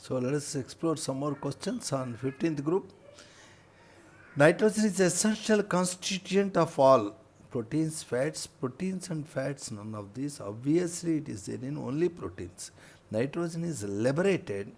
So let us explore some more questions on 15th group. Nitrogen is essential constituent of all proteins and fats, none of these. Obviously, it is there in only proteins. Nitrogen is liberated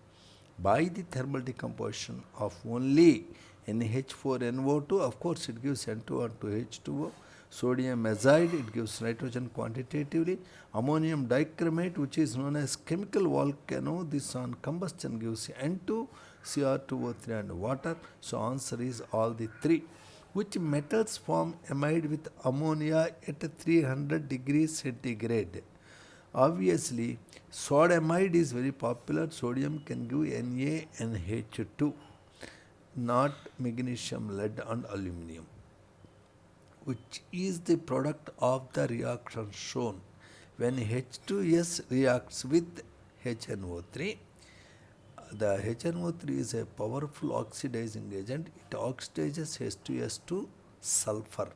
by the thermal decomposition of only NH4NO2. Of course, it gives N2 and 2H2O. Sodium azide, it gives nitrogen quantitatively. Ammonium dichromate, which is known as chemical volcano, this on combustion gives N2, Cr2O3 and water. So answer is all the three. Which metals form amide with ammonia at 300 degrees centigrade? Obviously, sodamide is very popular. Sodium can give NaNH2, not magnesium, lead and aluminum. Which is the product of the reaction shown when H2S reacts with HNO3. The HNO3 is a powerful oxidizing agent. It oxidizes H2S to sulfur.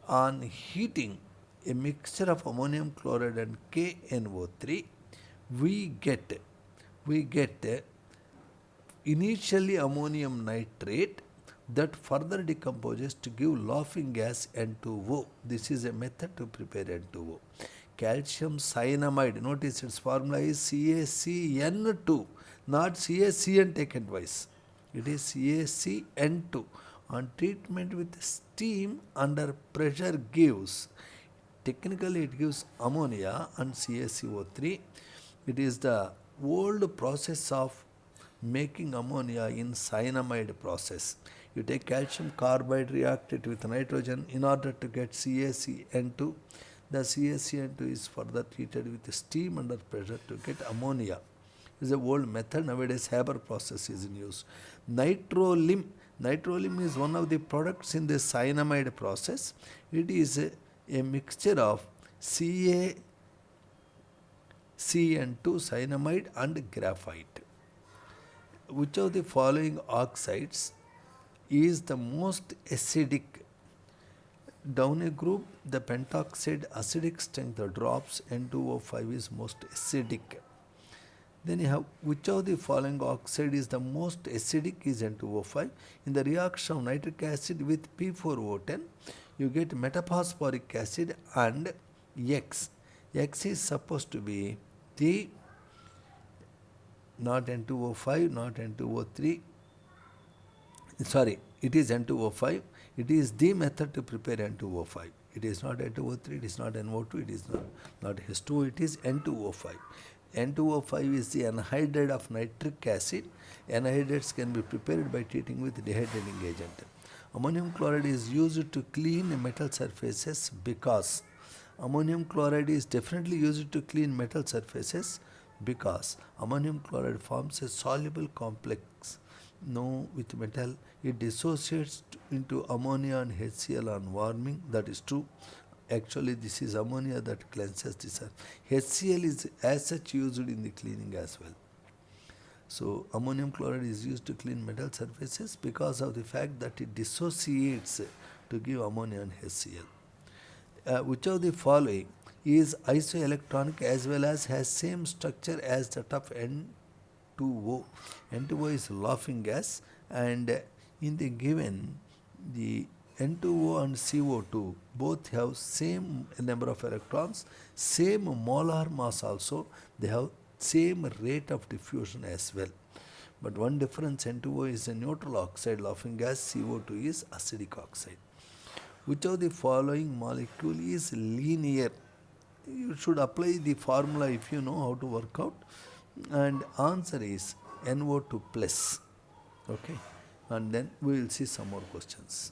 On heating a mixture of ammonium chloride and KNO3, we get initially ammonium nitrate that further decomposes to give laughing gas N2O. This is a method to prepare N2O. Calcium cyanamide, notice its formula is CaCN2, not CaCN taken twice. It is CaCN2. On treatment with steam under pressure gives, technically it gives ammonia and CaCO3. It is the old process of making ammonia in cyanamide process. You take calcium carbide, react it with nitrogen in order to get CaCN2. The CaCN2 is further treated with steam under pressure to get ammonia. This is a old method. Nowadays Haber process is in use. Nitrolim is one of the products in the cyanamide process. It is a mixture of CaCN2, cyanamide and graphite. Which of the following oxides is the most acidic? Down a group, the pentoxide acidic strength drops, N2O5 is most acidic. Then you have which of the following oxide is the most acidic is N2O5. In the reaction of nitric acid with P4O10, you get metaphosphoric acid and X. X is supposed to be the not N2O5, not N2O3. Sorry, it is N2O5. It is the method to prepare N2O5. It is not N2O3, it is not NO2, it is not H2O, it is N2O5. N2O5 is the anhydride of nitric acid. Anhydrates can be prepared by treating with dehydrating agent. Ammonium chloride is used to clean metal surfaces because ammonium chloride is definitely used to clean metal surfaces because ammonium chloride forms a soluble complex with metal. It dissociates into ammonia and HCl on warming. That is true. Actually, this is ammonia that cleanses the surface. HCl is as such used in the cleaning as well. So, ammonium chloride is used to clean metal surfaces because of the fact that it dissociates to give ammonia and HCl. Which of the following is isoelectronic as well as has same structure as that of N2O? N2O is laughing gas, and in the given, the N2O and CO2 both have same number of electrons, same molar mass also, they have same rate of diffusion as well. But one difference, N2O is a neutral oxide laughing gas, CO2 is acidic oxide. Which of the following molecule is linear? You should apply the formula if you know how to work out. And answer is NO2 plus. Okay. And then we will see some more questions.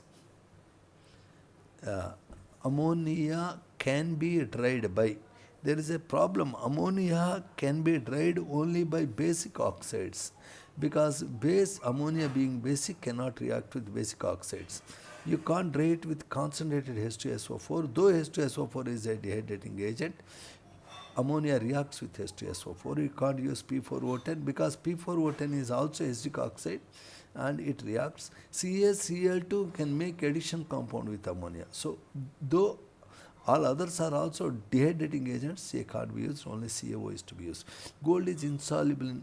Ammonia can be dried by. There is a problem. Ammonia can be dried only by basic oxides because ammonia being basic cannot react with basic oxides. You can't dry it with concentrated H2SO4. Though H2SO4 is a dehydrating agent, ammonia reacts with H2SO4. You can't use P4O10 because P4O10 is also acidic oxide and it reacts. CaCl2 can make addition compound with ammonia. So, though All others are also dehydrating agents. Ca can't be used, only CaO is to be used. Gold is insoluble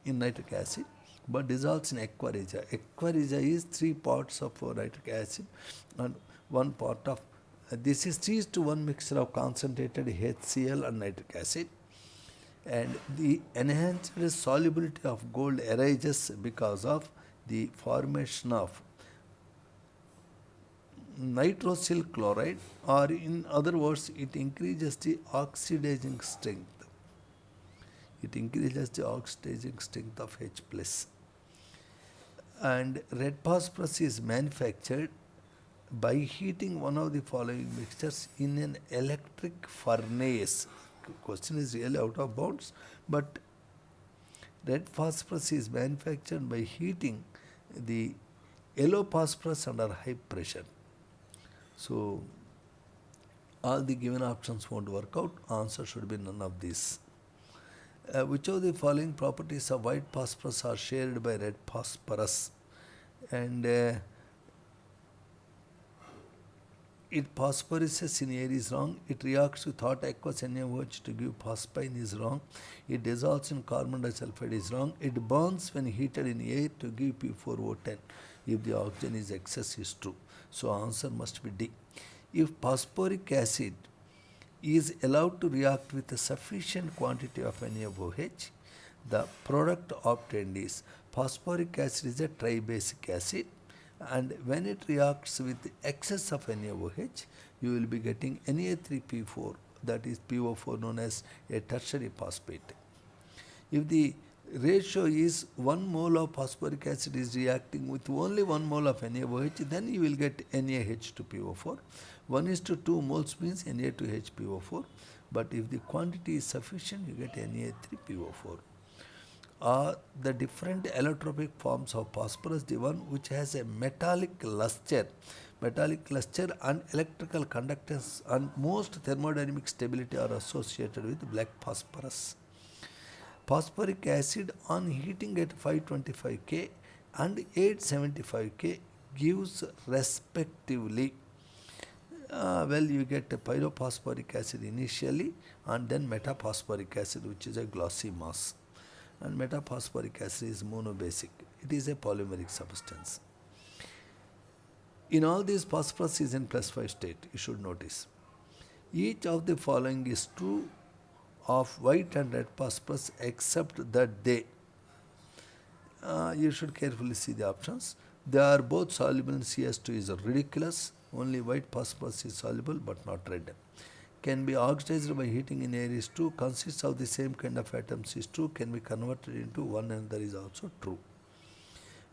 in nitric acid but dissolves in aqua regia. Aqua regia is 3 parts of nitric acid and 1 part of this is 3:1 mixture of concentrated HCl and nitric acid. And the enhanced solubility of gold arises because of the formation of nitrosyl chloride, or in other words, it increases the oxidizing strength. It increases the oxidizing strength of H plus. And red phosphorus is manufactured by heating one of the following mixtures in an electric furnace. Question is really out of bounds, but red phosphorus is manufactured by heating the yellow phosphorus under high pressure. So all the given options won't work out. Answer should be none of these. Which of the following properties of white phosphorus are shared by red phosphorus? And it phosphoruses in air is wrong. It reacts with hot aqueous NaOH to give phosphine is wrong. It dissolves in carbon disulfide is wrong. It burns when heated in air to give P4O10 if the oxygen is excess is true. So answer must be D. If phosphoric acid is allowed to react with a sufficient quantity of NaOH, the product obtained is phosphoric acid is a tribasic acid, and when it reacts with excess of NaOH, you will be getting Na3P4, that is PO4, known as a tertiary phosphate. If the ratio is 1 mole of phosphoric acid is reacting with only 1 mole of NaOH, then you will get NaH2PO4. 1:2 moles means Na2HPO4, but if the quantity is sufficient, you get Na3PO4. The different allotropic forms of phosphorus, the one which has a metallic luster and electrical conductance and most thermodynamic stability are associated with black phosphorus. Phosphoric acid on heating at 525 K and 875 K gives respectively, you get a pyrophosphoric acid initially and then metaphosphoric acid, which is a glossy mass. And metaphosphoric acid is monobasic. It is a polymeric substance. In all these, phosphorus is in +5 state, you should notice. Each of the following is true of white and red phosphorus except that they, you should carefully see the options. They are both soluble in CS2 is ridiculous. Only white phosphorus is soluble but not red. Can be oxidized by heating in air is true. Consists of the same kind of atoms is true. Can be converted into one another is also true.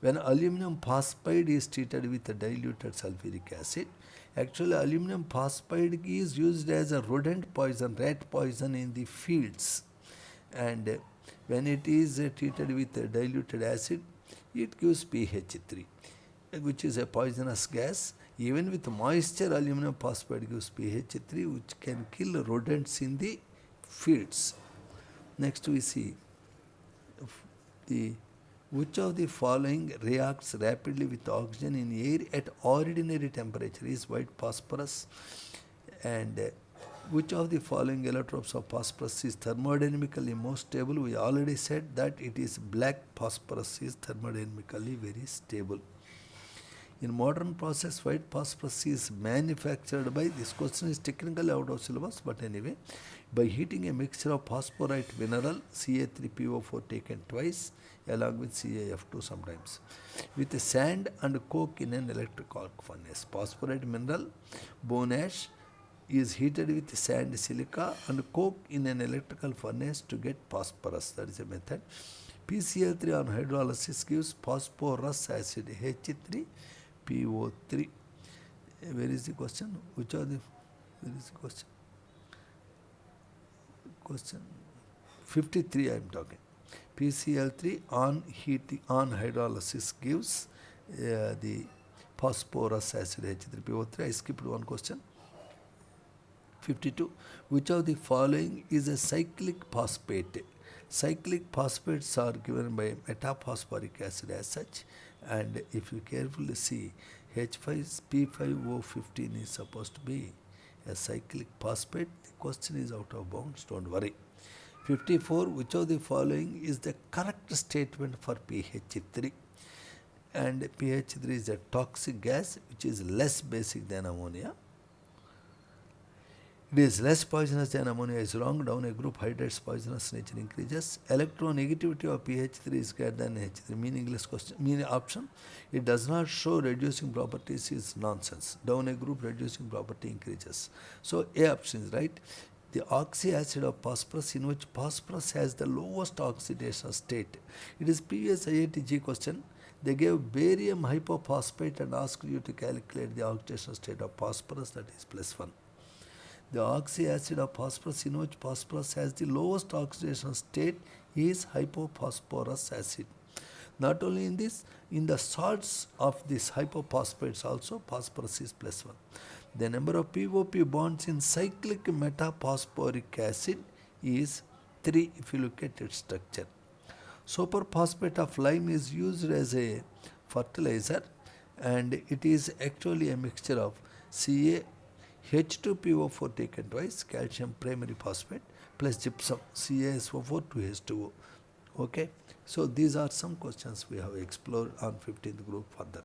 When aluminum phosphide is treated with a diluted sulfuric acid, actually aluminum phosphide is used as a rodent poison, rat poison in the fields. And when it is treated with a diluted acid, it gives PH3, which is a poisonous gas. Even with moisture, aluminum phosphide gives PH3, which can kill rodents in the fields. Next we see which of the following reacts rapidly with oxygen in air at ordinary temperature is white phosphorus, and which of the following allotropes of phosphorus is thermodynamically most stable? We already said that it is black phosphorus is thermodynamically very stable. In modern process, white phosphorus is manufactured by, this question is technically out of syllabus, but anyway, by heating a mixture of phosphorite mineral, Ca3PO4 taken twice, along with CaF2 sometimes, with sand and coke in an electric arc furnace. Phosphorite mineral, bone ash, is heated with sand, silica and coke in an electrical furnace to get phosphorus. That is a method. PCl3 on hydrolysis gives phosphorus acid H3PO3. Where is the question? Which are the, where is the question? Question 53 I am talking. PCl3 on heating on hydrolysis gives the phosphorus acid H3PO3. I skipped one question. 52. Which of the following is a cyclic phosphate? Cyclic phosphates are given by metaphosphoric acid as such, and if you carefully see, H5P5O15 is supposed to be a cyclic phosphate? The question is out of bounds, don't worry. 54. Which of the following is the correct statement for PH3? And PH3 is a toxic gas which is less basic than ammonia. It is less poisonous than ammonia is wrong. Down a group hydrates poisonous nature increases. Electronegativity of PH3 is greater than H3. Meaningless question. Meaning option. It does not show reducing properties is nonsense. Down a group reducing property increases. So A option is right. The oxyacid of phosphorus, in which phosphorus has the lowest oxidation state. It is previous IITG question. They gave barium hypophosphate and asked you to calculate the oxidation state of phosphorus, that is +1. The oxyacid of phosphorus, in which phosphorus has the lowest oxidation state, is hypophosphorus acid. Not only in this, in the salts of these hypophosphates also, phosphorus is +1. The number of POP bonds in cyclic metaphosphoric acid is 3 if you look at its structure. Superphosphate of lime is used as a fertilizer, and it is actually a mixture of Ca H2PO4 taken twice, calcium primary phosphate plus gypsum CaSO4 to H2O. Okay, so these are some questions we have explored on 15th group further.